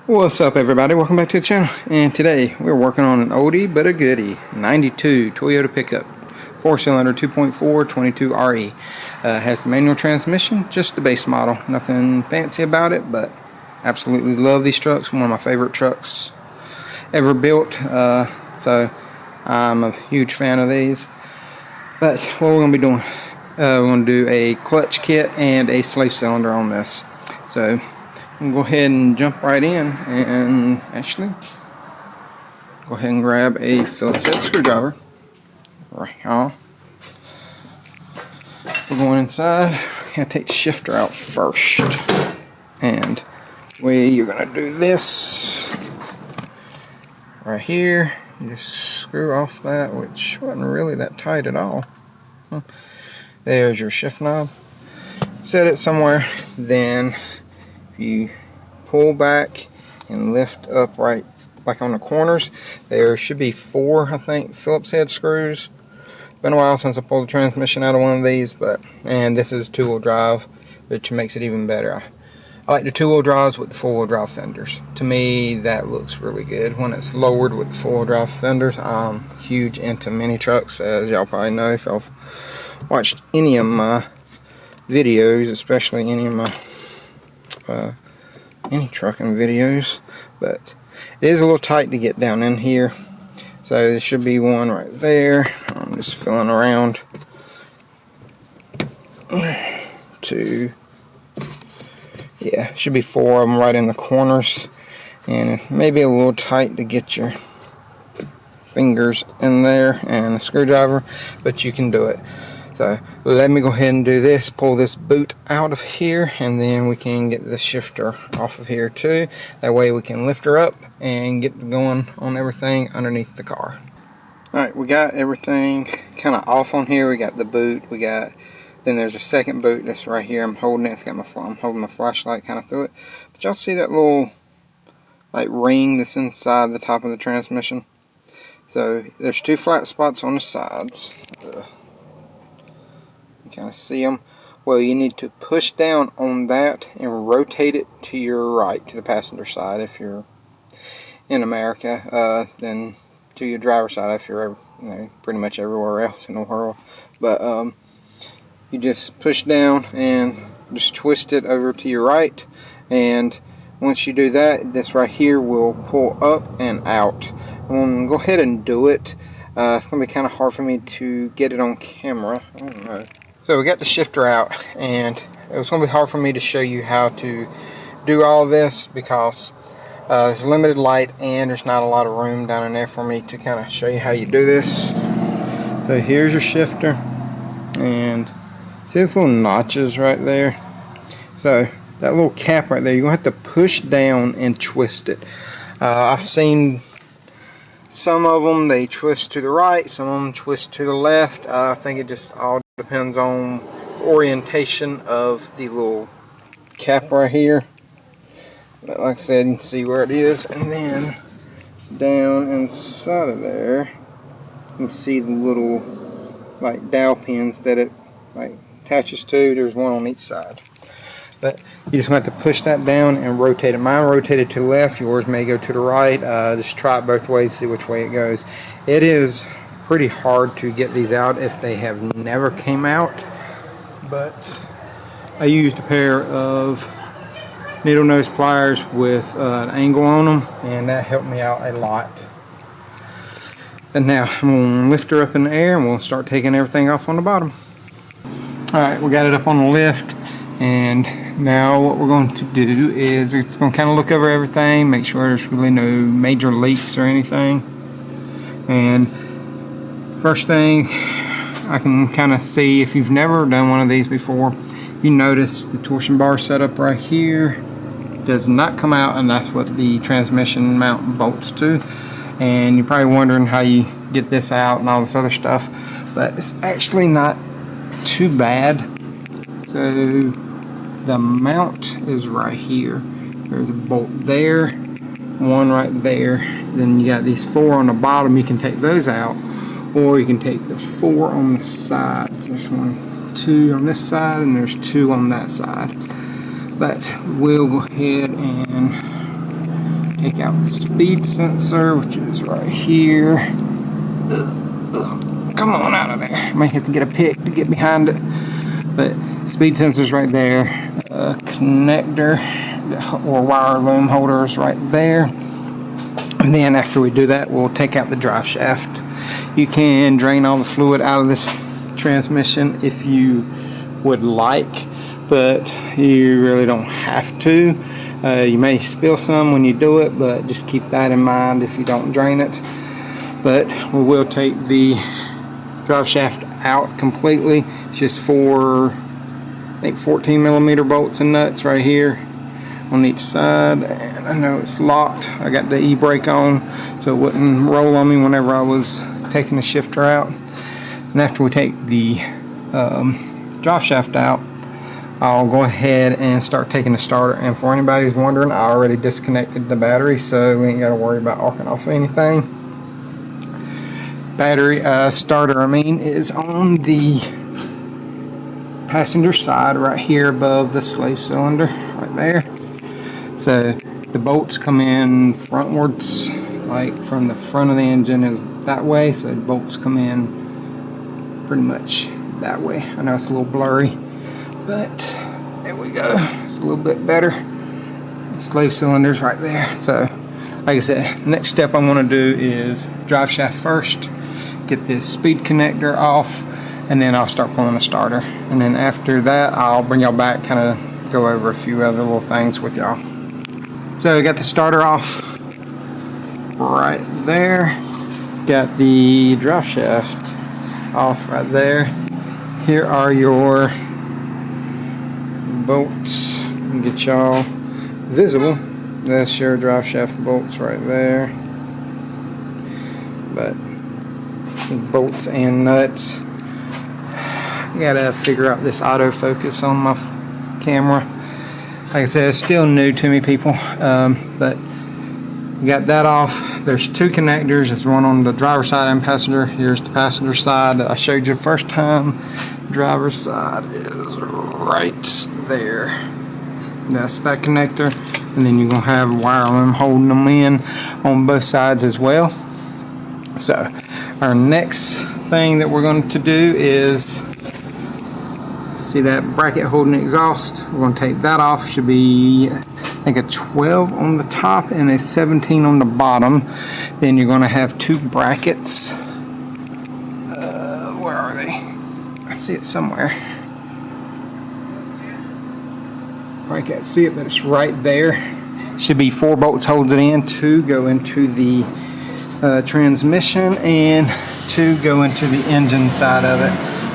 What's up, everybody? Welcome back to the channel. And today we're working on an oldie but a goodie 92 Toyota pickup, 4-cylinder 2.4 22 RE. Has the manual transmission, just the base model, nothing fancy about it, but absolutely love these trucks. One of my favorite trucks ever built, so I'm a huge fan of these. But what we're going to be doing, we're going to do a clutch kit and a slave cylinder on this. So I'm going to go ahead and jump right in, and actually go ahead and grab a Phillips head screwdriver. Right here. We're going inside. I'm going to take the shifter out first, and the way you're going to do this right here, you just screw off that, which wasn't really that tight at all. There's your shift knob. Set it somewhere, then you pull back and lift up right like on the corners. There should be 4, I think, Phillips head screws. Been a while since I pulled the transmission out of one of these, and this is 2-wheel drive, which makes it even better. I like the 2-wheel drives with the 4-wheel drive fenders. To me, that looks really good when it's lowered with the 4-wheel drive fenders. I'm huge into mini trucks, as y'all probably know if y'all watched any of my videos, especially any of my any trucking videos. But it is a little tight to get down in here, so there should be one right there. I'm just feeling around to, yeah, should be 4 of them right in the corners, and it may be a little tight to get your fingers in there and a screwdriver, but you can do it. So let me go ahead and do this, pull this boot out of here, and then we can get the shifter off of here too. That way we can lift her up and get going on everything underneath the car. Alright, we got everything kind of off on here. We got the boot, then there's a second boot that's right here. I'm holding it, I'm holding my flashlight kind of through it. But y'all see that little like ring that's inside the top of the transmission? So there's 2 flat spots on the sides. Kind of see them. Well, you need to push down on that and rotate it to your right, to the passenger side if you're in America, then to your driver's side if you're pretty much everywhere else in the world. But you just push down and just twist it over to your right, and once you do that, this right here will pull up and out. I'm going to go ahead and do it. It's going to be kind of hard for me to get it on camera. I don't know. So we got the shifter out, and it was going to be hard for me to show you how to do all this because there's limited light and there's not a lot of room down in there for me to kind of show you how you do this. So here's your shifter, and see those little notches right there? So that little cap right there, you're going to have to push down and twist it. I've seen some of them, they twist to the right, some of them twist to the left. I think it just all depends on the orientation of the little cap right here. But like I said, you can see where it is, and then down inside of there you can see the little like dowel pins that it like attaches to. There's one on each side, but you just have to push that down and rotate it. Mine rotated to the left, yours may go to the right. Just try it both ways, see which way it goes. It is pretty hard to get these out if they have never came out, but I used a pair of needle nose pliers with an angle on them, and that helped me out a lot. And now I'm going to lift her up in the air, and we'll start taking everything off on the bottom. Alright, we got it up on the lift, and now what we're going to do is it's going to kind of look over everything, make sure there's really no major leaks or anything. And first thing I can kind of see, if you've never done one of these before, you notice the torsion bar setup right here does not come out, and that's what the transmission mount bolts to. And you're probably wondering how you get this out and all this other stuff, but it's actually not too bad. So the mount is right here. There's a bolt there, one right there, then you got these 4 on the bottom. You can take those out, or you can take the 4 on the sides. There's 1, 2 on this side, and there's 2 on that side. But we'll go ahead and Take out the speed sensor, which is right here. Come on out of there. I might have to get a pick to get behind it. But speed sensor's right there. Connector or wire loom holders right there. And then after we do that, we'll take out the drive shaft. You can drain all the fluid out of this transmission if you would like, but you really don't have to. You may spill some when you do it, but just keep that in mind if you don't drain it. But we will take the drive shaft out completely. It's just for, I think, 14mm bolts and nuts right here on each side. And I know it's locked. I got the e-brake on so it wouldn't roll on me whenever I was taking the shifter out. And after we take the drive shaft out, I'll go ahead and start taking the starter. And for anybody who's wondering, I already disconnected the battery, so we ain't got to worry about arcing off anything. Battery starter, is on the passenger side right here above the slave cylinder, right there. So the bolts come in frontwards, like from the front of the engine is that way, so the bolts come in pretty much that way. I know it's a little blurry, but there we go. It's a little bit better. The slave cylinder's right there. So like I said, next step I'm going to do is drive shaft first, get this speed connector off, and then I'll start pulling the starter. And then after that, I'll bring y'all back, kind of go over a few other little things with y'all. So I got the starter off right there. Got the drive shaft off right there. Here are your bolts. Get y'all visible. That's your drive shaft bolts right there. But bolts and nuts. Gotta figure out this autofocus on my camera. Like I said, it's still new to me, people. But we got that off. There's two connectors. There's one on the driver's side and passenger. Here's the passenger side that I showed you the first time. Driver's side is right there. That's that connector. And then you're gonna have wire loom holding them in on both sides as well. So our next thing that we're going to do is, see that bracket holding the exhaust? We're going to take that off. Should be, I think, a 12 on the top and a 17 on the bottom. Then you're going to have two brackets. Where are they? I see it somewhere. I can't see it, but it's right there. Should be 4 bolts holds it in. 2 go into the transmission and 2 go into the engine side of it.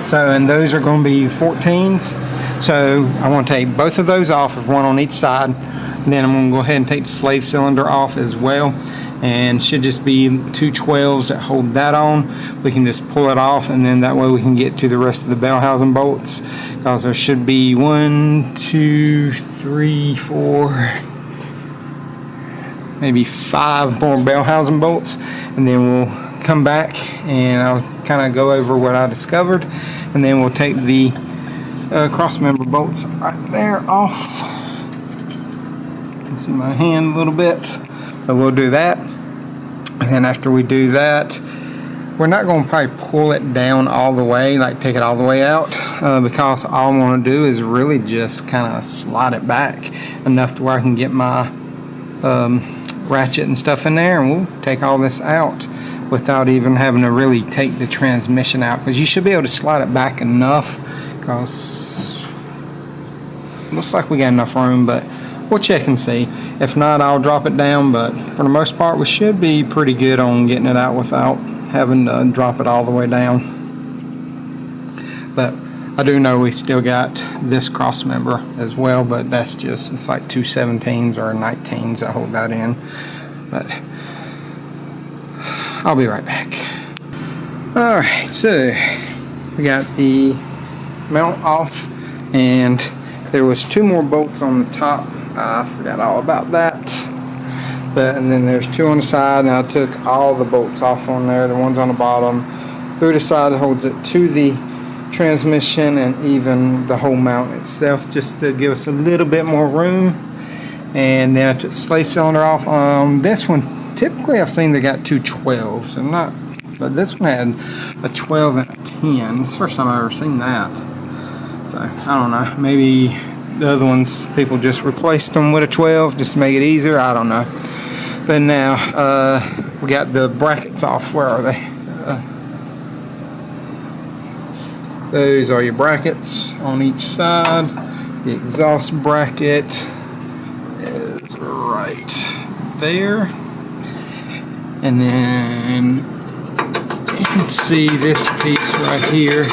So, and those are going to be 14s. So I want to take both of those off, of one on each side. And then I'm going to go ahead and take the slave cylinder off as well. And should just be 2 12s that hold that on. We can just pull it off, and then that way we can get to the rest of the bell housing bolts. Because there should be 1, 2, 3, 4, maybe 5 more bell housing bolts. And then we'll come back and I'll kind of go over what I discovered. And then we'll take the cross member bolts right there off. You can see my hand a little bit. But we'll do that. And then after we do that, we're not going to probably pull it down all the way, like take it all the way out, because all I want to do is really just kind of slide it back enough to where I can get my ratchet and stuff in there, and we'll take all this out without even having to really take the transmission out, because you should be able to slide it back enough, because it looks like we got enough room, but we'll check and see. If not, I'll drop it down, but for the most part we should be pretty good on getting it out without having to drop it all the way down. But I do know we still got this cross member as well, but that's just, it's like 2 17s or 19s that hold that in. But I'll be right back. Alright, so we got the mount off, and there was 2 more bolts on the top. I forgot all about that. And then there's 2 on the side, and I took all the bolts off on there. The ones on the bottom through the side that holds it to the transmission, and even the whole mount itself, just to give us a little bit more room. And then I took the slave cylinder off. This one, typically I've seen they got two 12s, and not, but this one had a 12 and a 10. It's the first time I've ever seen that. So I don't know. Maybe the other ones people just replaced them with a 12 just to make it easier. I don't know. But now we got the brackets off. Where are they? Those are your brackets on each side. The exhaust bracket is right there. And then you can see this piece right here.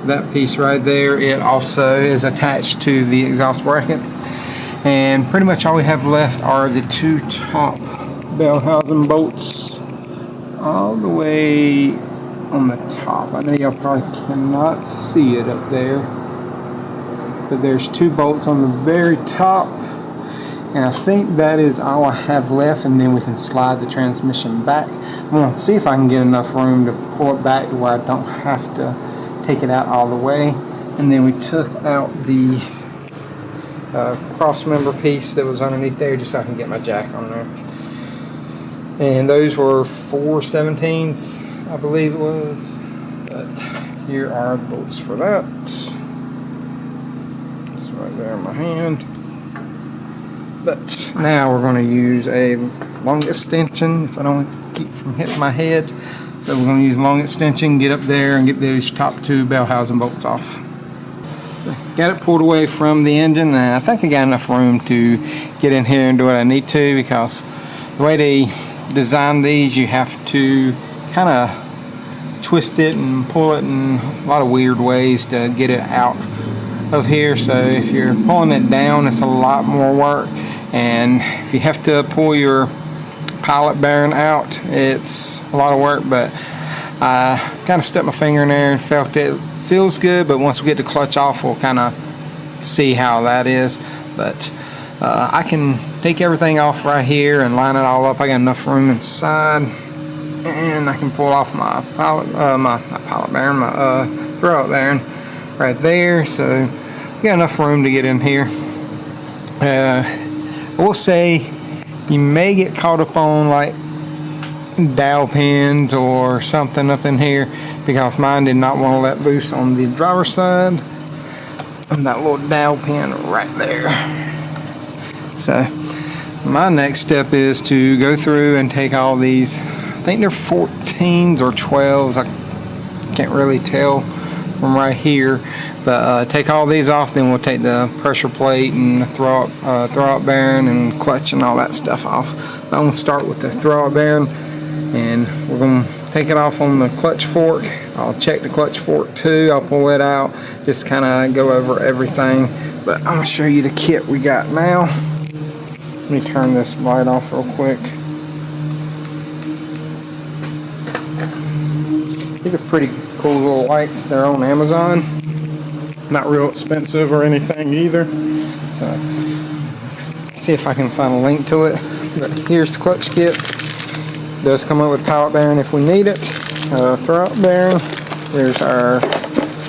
That piece right there, it also is attached to the exhaust bracket. And pretty much all we have left are the two top bell housing bolts all the way on the top. I know y'all probably cannot see it up there, but there's two bolts on the very top, and I think that is all I have left, and then we can slide the transmission back. I'm going to see if I can get enough room to pull it back to where I don't have to take it out all the way. And then we took out the cross member piece that was underneath there just so I can get my jack on there. And those were 4/17, I believe it was. But here are the bolts for that. It's right there in my hand. But now we're going to use a long extension if I don't keep from hitting my head. So we're going to use long extension, get up there and get those top two bell housing bolts off. Got it pulled away from the engine, and I think I got enough room to get in here and do what I need to, because the way they design these, you have to kind of twist it and pull it in a lot of weird ways to get it out of here. So if you're pulling it down, it's a lot more work, and if you have to pull your pilot bearing out, it's a lot of work. But I kind of stuck my finger in there and felt it feels good, but once we get the clutch off, we'll kind of see how that is. But I can take everything off right here and line it all up. I got enough room inside, and I can pull off my pilot, not pilot bearing, my throwout bearing right there. So we got enough room to get in here. I will say you may get caught up on like dowel pins or something up in here, because mine did not want to let loose on the driver's side. And that little dowel pin right there. So my next step is to go through and take all these, I think they're 14s or 12s, I can't really tell from right here, but take all these off, then we'll take the pressure plate and the throwout bearing and clutch and all that stuff off. But I'm going to start with the throwout bearing, and we're going to take it off on the clutch fork. I'll check the clutch fork too. I'll pull it out, just kind of go over everything. But I'm going to show you the kit we got now. Let me turn this light off real quick. These are pretty cool little lights. They're on Amazon. Not real expensive or anything either. So, see if I can find a link to it. But here's the clutch kit. It does come up with pilot bearing if we need it. Throwout bearing. There's our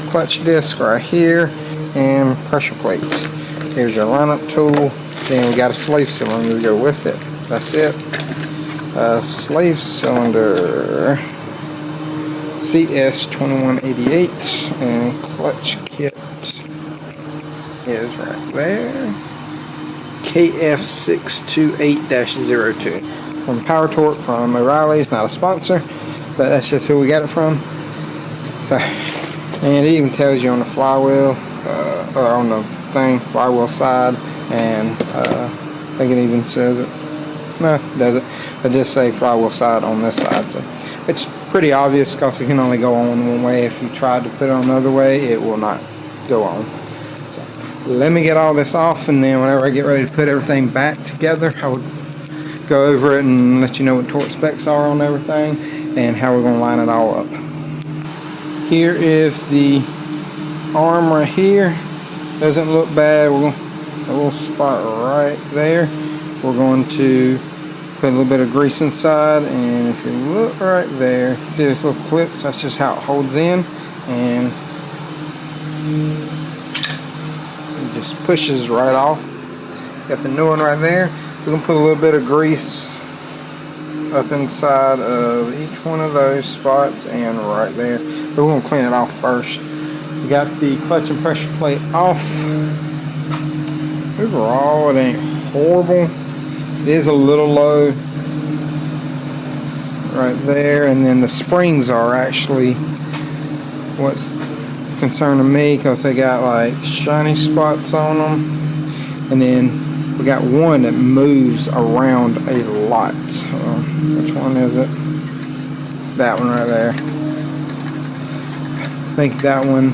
clutch disc right here, and pressure plate. Here's our lineup tool. Then we got a slave cylinder to go with it. That's it. Slave cylinder CS2188, and clutch kit is right there. KF628-02 from Power Torque from O'Reilly's. Not a sponsor, but that's just who we got it from. So, and it even tells you on the flywheel, or on the thing, flywheel side, and I think it even says it. No, it doesn't. But just say flywheel side on this side. So it's pretty obvious, because it can only go on one way. If you tried to put it on another way, it will not go on. So let me get all this off, and then whenever I get ready to put everything back together, I would go over it and let you know what torque specs are on everything and how we're going to line it all up. Here is the arm right here. Doesn't look bad. We're going to, a little spot right there. We're going to put a little bit of grease inside, and if you look right there, see this little clips? That's just how it holds in, and you just pushes right off. Got the new one right there. We're going to put a little bit of grease up inside of each one of those spots and right there. But we're going to clean it off first. We got the clutch and pressure plate off. Overall, it ain't horrible. It is a little low right there, and then the springs are actually what's concerning me, because they got like shiny spots on them, and then we got one that moves around a lot. Which one is it? That one right there. I think that one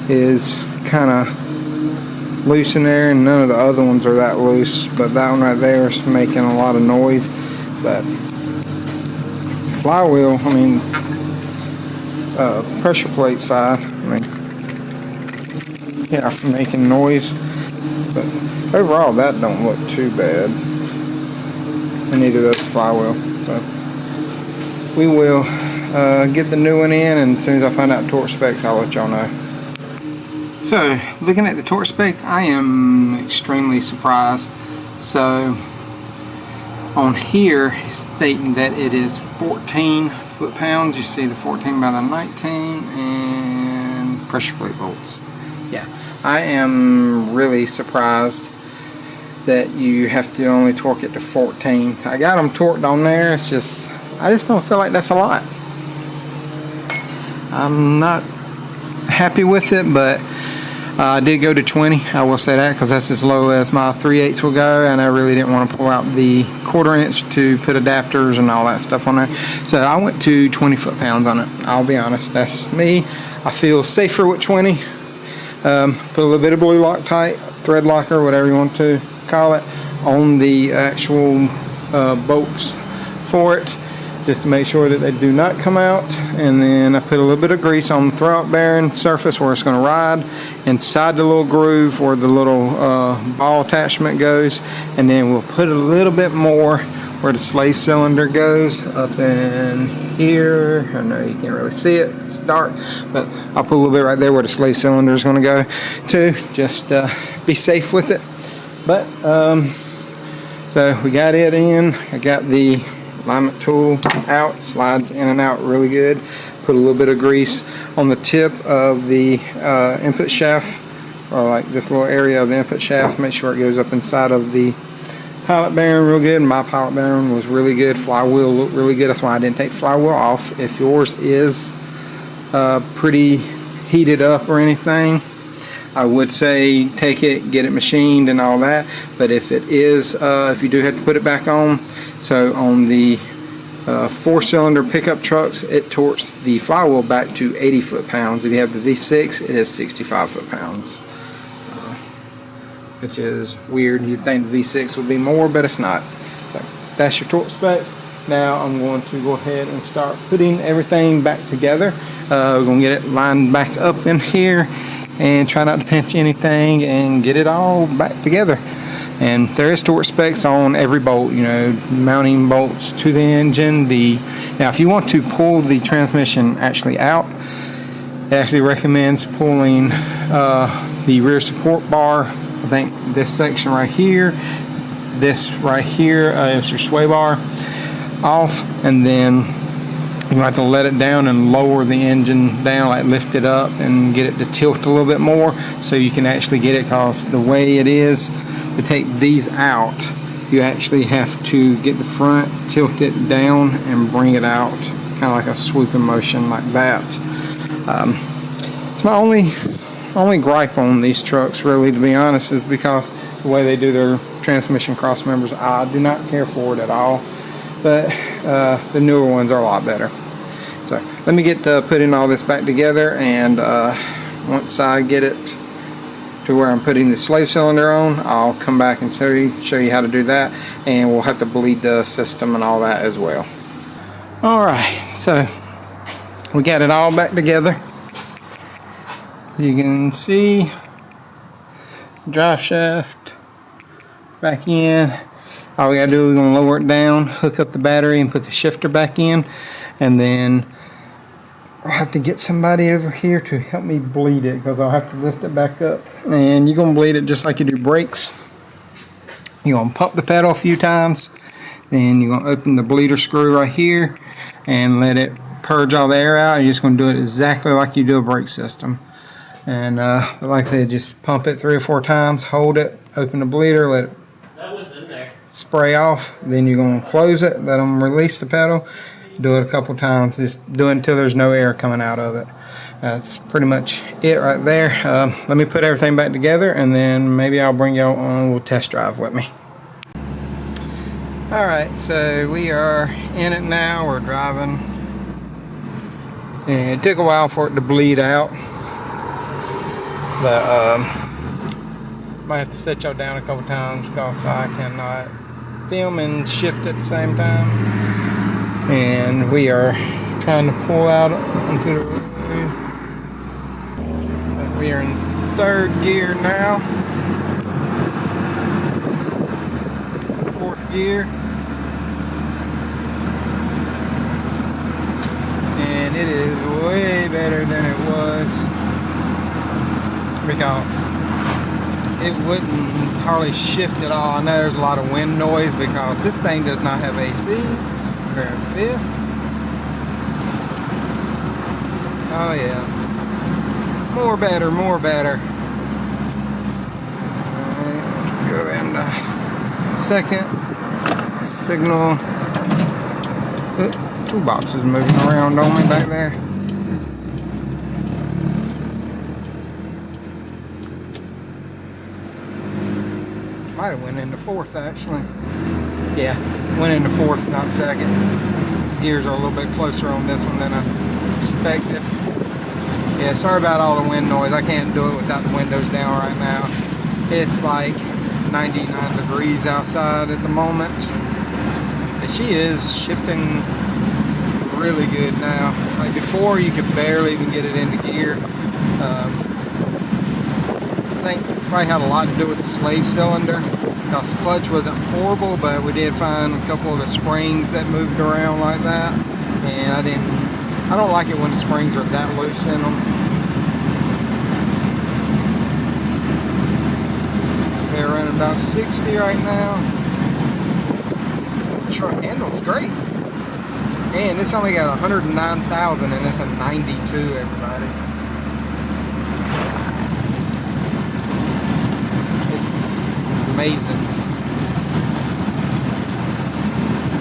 is kind of loose in there, and none of the other ones are that loose, but that one right there is making a lot of noise. But flywheel, I mean, pressure plate side, I mean, yeah, making noise, but overall that don't look too bad, and neither does the flywheel. So we will get the new one in, and as soon as I find out torque specs, I'll let y'all know. So looking at the torque spec, I am extremely surprised. So on here it's stating that it is 14 foot-pounds. You see the 14 by the 19 and pressure plate volts. Yeah, I am really surprised that you have to only torque it to 14. I got them torqued on there. It's just, I just don't feel like that's a lot. I'm not happy with it, but I did go to 20, I will say that, because that's as low as my 3/8 will go, and I really didn't want to pull out the 1/4 inch to put adapters and all that stuff on there. So I went to 20 foot-pounds on it. I'll be honest, that's me. I feel safer with 20. Put a little bit of blue Loctite, thread locker, whatever you want to call it, on the actual bolts for it, just to make sure that they do not come out. And then I put a little bit of grease on the throwout bearing surface where it's going to ride, inside the little groove where the little ball attachment goes, and then we'll put a little bit more where the slave cylinder goes up in here. I know you can't really see it, it's dark, but I'll put a little bit right there where the slave cylinder is going to go too, just be safe with it. But so we got it in. I got the alignment tool out, slides in and out really good. Put a little bit of grease on the tip of the input shaft, or like this little area of the input shaft. Make sure it goes up inside of the pilot bearing real good. My pilot bearing was really good. Flywheel looked really good. That's why I didn't take the flywheel off. If yours is pretty heated up or anything, I would say take it, get it machined and all that. But if it is, if you do have to put it back on, so on the 4-cylinder pickup trucks, it torques the flywheel back to 80 foot-pounds. If you have the V6, it is 65 foot-pounds, which is weird. You'd think the V6 would be more, but it's not. So that's your torque specs. Now I'm going to go ahead and start putting everything back together. We're going to get it lined back up in here and try not to pinch anything and get it all back together. And there is torque specs on every bolt, you know, mounting bolts to the engine. Now if you want to pull the transmission actually out, it actually recommends pulling the rear support bar. I think this section right here, this right here is your sway bar off, and then you have to let it down and lower the engine down, like lift it up and get it to tilt a little bit more so you can actually get it, because the way it is, to take these out, you actually have to get the front, tilt it down and bring it out, kind of like a swooping motion like that. It's my only gripe on these trucks, really, to be honest, is because the way they do their transmission cross members, I do not care for it at all. But the newer ones are a lot better. So let me get putting all this back together, and once I get it to where I'm putting the slave cylinder on, I'll come back and show you how to do that, and we'll have to bleed the system and all that as well. Alright, so we got it all back together. You can see drive shaft back in. All we gotta do is we're gonna lower it down, hook up the battery and put the shifter back in, and then I'll have to get somebody over here to help me bleed it because I'll have to lift it back up. And you're going to bleed it just like you do brakes. You're going to pump the pedal a few times. Then you're going to open the bleeder screw right here and let it purge all the air out. You're just going to do it exactly like you do a brake system. And like I said, just pump it 3 or 4 times, hold it, open the bleeder, let it spray off. Then you're going to close it, let them release the pedal. Do it a couple times, just do it until there's no air coming out of it. That's pretty much it right there. Let me put everything back together and then maybe I'll bring y'all on a little test drive with me. Alright, so we are in it now, we're driving. And it took a while for it to bleed out. But might have to set y'all down a couple times because I cannot film and shift at the same time. And we are trying to pull out onto the road. We are in 3rd gear now. 4th gear. And it is way better than it was because it wouldn't hardly shift at all. I know there's a lot of wind noise because this thing does not have AC. We're in 5th. Oh yeah. More better, more better. Go into 2nd. Signal. Toolbox is moving around on me back there. Might have went into 4th actually. Yeah, went into 4th, not 2nd. Gears are a little bit closer on this one than I expected. Yeah, sorry about all the wind noise. I can't do it without the windows down right now. It's like 99 degrees outside at the moment. But she is shifting really good now. Like before, you could barely even get it into gear. I think it probably had a lot to do with the slave cylinder. The clutch wasn't horrible, but we did find a couple of the springs that moved around like that, and I don't like it when the springs are that loose in them. They're running about 60 right now. The truck handles great, and it's only got 109,000 and it's a 92, everybody. Amazing.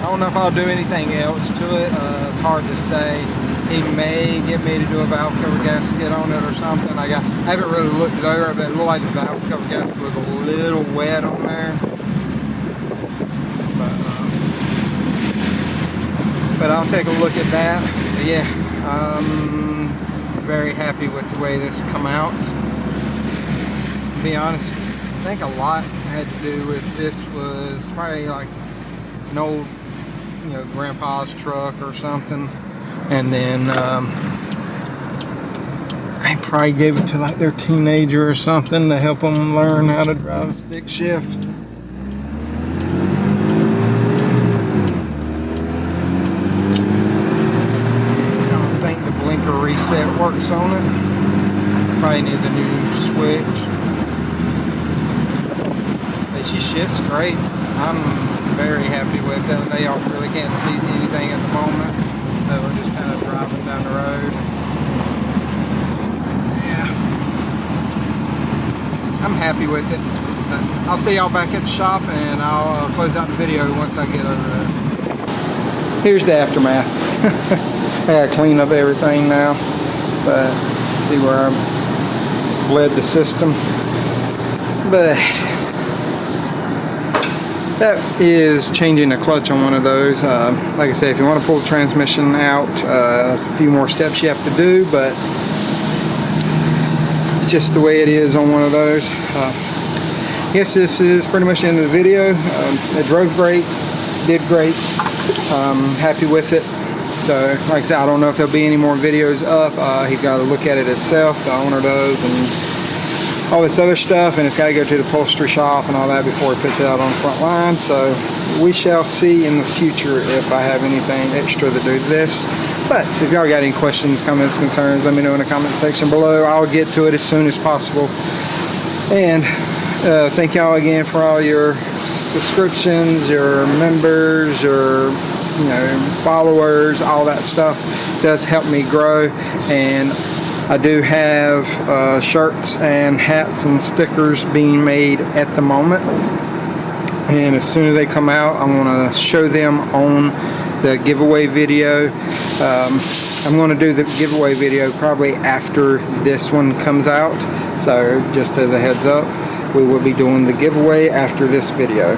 I don't know if I'll do anything else to it. It's hard to say. He may get me to do a valve cover gasket on it or something. I haven't really looked it over, but it looked like the valve cover gasket was a little wet on there. But I'll take a look at that. But yeah, I'm very happy with the way this come out. To be honest, I think a lot had to do with this was probably like an old, grandpa's truck or something, and then they probably gave it to like their teenager or something to help them learn how to drive a stick shift. I don't think the blinker reset works on it. Probably needs a new switch. She shifts great. I'm very happy with it. I know y'all really can't see anything at the moment, so we're just kind of driving down the road. Yeah, I'm happy with it. I'll see y'all back at the shop, and I'll close out the video once I get over there. Here's the aftermath. I gotta clean up everything now, but see where I bled the system. But that is changing the clutch on one of those. Like I say, if you want to pull the transmission out, there's a few more steps you have to do, but it's just the way it is on one of those. I guess this is pretty much the end of the video. It drove great, did great. Happy with it. So, like I said, I don't know if there'll be any more videos up. He's got to look at it himself, the owner does, and all this other stuff, and it's got to go to the upholstery shop and all that before he puts it out on the front line. So we shall see in the future if I have anything extra to do to this. But if y'all got any questions, comments, concerns, let me know in the comment section below. I'll get to it as soon as possible. And thank y'all again for all your subscriptions, your members, your followers. All that stuff does help me grow. And I do have shirts and hats and stickers being made at the moment. And as soon as they come out, I'm going to show them on the giveaway video. I'm going to do the giveaway video probably after this one comes out. So just as a heads up, we will be doing the giveaway after this video.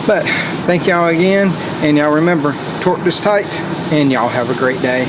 But thank y'all again, and y'all remember, torque this tight, and y'all have a great day.